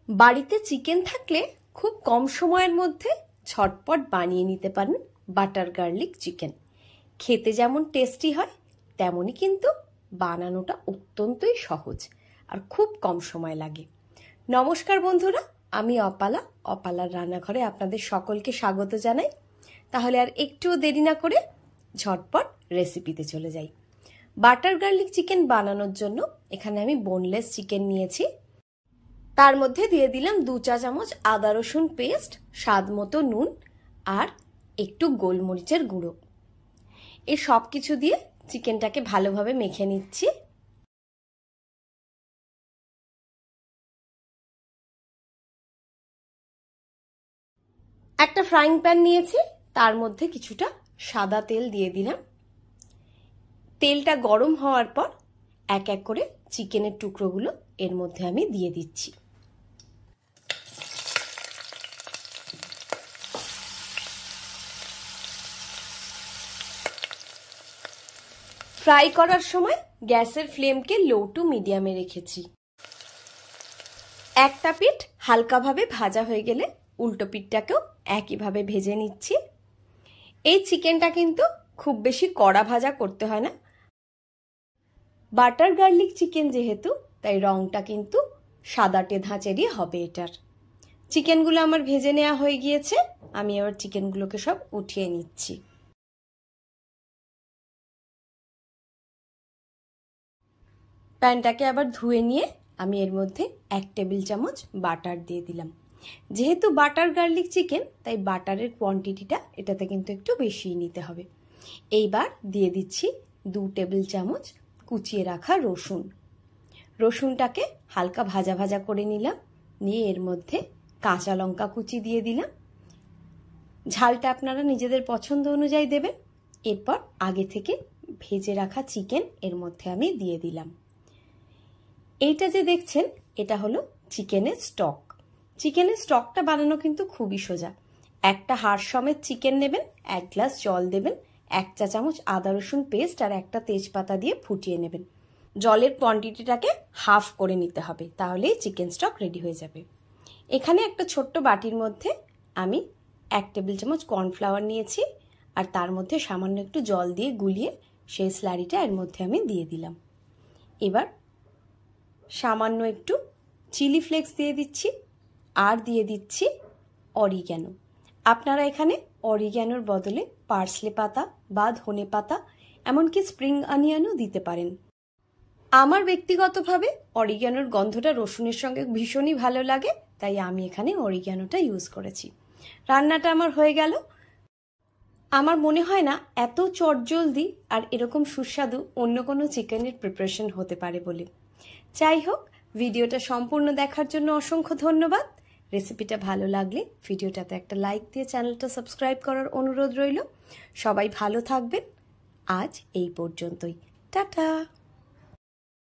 বাড়িতে চিকেন থাকলে খুব কম সময়ের মধ্যে ঝটপট বানিয়ে নিতে পারেন বাটার গার্লিক চিকেন। খেতে যেমন টেস্টি হয় তেমনই কিন্তু বানানোটা অত্যন্তই সহজ আর খুব কম সময় লাগে। নমস্কার বন্ধুরা, আমি অপালার রান্নাঘরে আপনাদের সকলকে স্বাগত জানাই। তাহলে আর একটুও দেরি না করে ঝটপট রেসিপিতে চলে যাই। বাটার গার্লিক চিকেন বানানোর জন্য এখানে আমি বোনলেস চিকেন নিয়েছি। তার মধ্যে দিয়ে দিলাম 2 চা চামচ আদা রসুন পেস্ট, স্বাদ মতো নুন আর একটু গোলমরিচের গুঁড়ো। এই সব কিছু দিয়ে চিকেনটাকে ভালোভাবে মেখে নিচ্ছি। একটা ফ্রাইং প্যান নিয়েছি, তার মধ্যে কিছুটা সাদা তেল দিয়ে দিলাম। তেলটা গরম হওয়ার পর এক এক করে চিকেনের টুকরোগুলো এর মধ্যে আমি দিয়ে দিচ্ছি। ফ্রাই করার সময় গ্যাসের ফ্লেমকে লো টু মিডিয়ামে রেখেছি। একটা পিঠ হালকাভাবে ভাজা হয়ে গেলে উল্টো পিঠটাকেও একইভাবে ভেজে নিচ্ছি। এই চিকেনটা কিন্তু খুব বেশি কড়া ভাজা করতে হয় না। বাটার গার্লিক চিকেন যেহেতু, তাই রংটা কিন্তু সাদাটে ধাঁচেরই হবে এটার। চিকেনগুলো আমার ভেজে নেওয়া হয়ে গিয়েছে, আমি এবার চিকেনগুলোকে সব উঠিয়ে নিচ্ছি। প্যানটাকে আবার ধুয়ে নিয়ে আমি এর মধ্যে 1 টেবিল চামচ বাটার দিয়ে দিলাম। যেহেতু বাটার গার্লিক চিকেন, তাই বাটারের কোয়ান্টিটিটা এটাতে কিন্তু একটু বেশি নিতে হবে। এইবার দিয়ে দিচ্ছি 2 টেবিল চামচ কুচিয়ে রাখা রসুন। রসুনটাকে হালকা ভাজা ভাজা করে নিলাম, নিয়ে এর মধ্যে কাঁচা লঙ্কা কুচি দিয়ে দিলাম। ঝালটা আপনারা নিজেদের পছন্দ অনুযায়ী দেবেন। এরপর আগে থেকে ভেজে রাখা চিকেন এর মধ্যে আমি দিয়ে দিলাম। এইটা যে দেখছেন, এটা হলো চিকেনের স্টক। চিকেনের স্টকটা বানানো কিন্তু খুবই সোজা। একটা হাড় সমেত চিকেন নেবেন, 1 গ্লাস জল দেবেন, 1 চা চামচ আদা রসুন পেস্ট আর একটা তেজপাতা দিয়ে ফুটিয়ে নেবেন। জলের কোয়ান্টিটিটাকে হাফ করে নিতে হবে, তাহলেই চিকেন স্টক রেডি হয়ে যাবে। এখানে একটা ছোট্ট বাটির মধ্যে আমি 1 টেবিল চামচ কর্নফ্লাওয়ার নিয়েছি, আর তার মধ্যে সামান্য একটু জল দিয়ে গুলিয়ে সেই স্লারিটা এর মধ্যে আমি দিয়ে দিলাম। এবার সামান্য একটু চিলি ফ্লেক্স দিয়ে দিচ্ছি, আর দিয়ে দিচ্ছি অরিগ্যানো। আপনারা এখানে অরিগ্যানোর বদলে পার্সলে পাতা বা ধনে পাতা, এমনকি স্প্রিং অনিয়নও দিতে পারেন। আমার ব্যক্তিগতভাবে অরিগ্যানোর গন্ধটা রসুনের সঙ্গে ভীষণই ভালো লাগে, তাই আমি এখানে অরিগ্যানোটা ইউজ করেছি। রান্নাটা আমার হয়ে গেল। আমার মনে হয় না এত চটজলদি আর এরকম সুস্বাদু অন্য কোনো চিকেনের প্রিপারেশন হতে পারে বলে। যাই হোক, ভিডিওটা সম্পূর্ণ দেখার জন্য অসংখ্য ধন্যবাদ। রেসিপিটা ভালো লাগলে ভিডিওটাতে একটা লাইক দিয়ে চ্যানেলটা সাবস্ক্রাইব করার অনুরোধ রইল। সবাই ভালো থাকবেন। আজ এই পর্যন্তই। টাটা।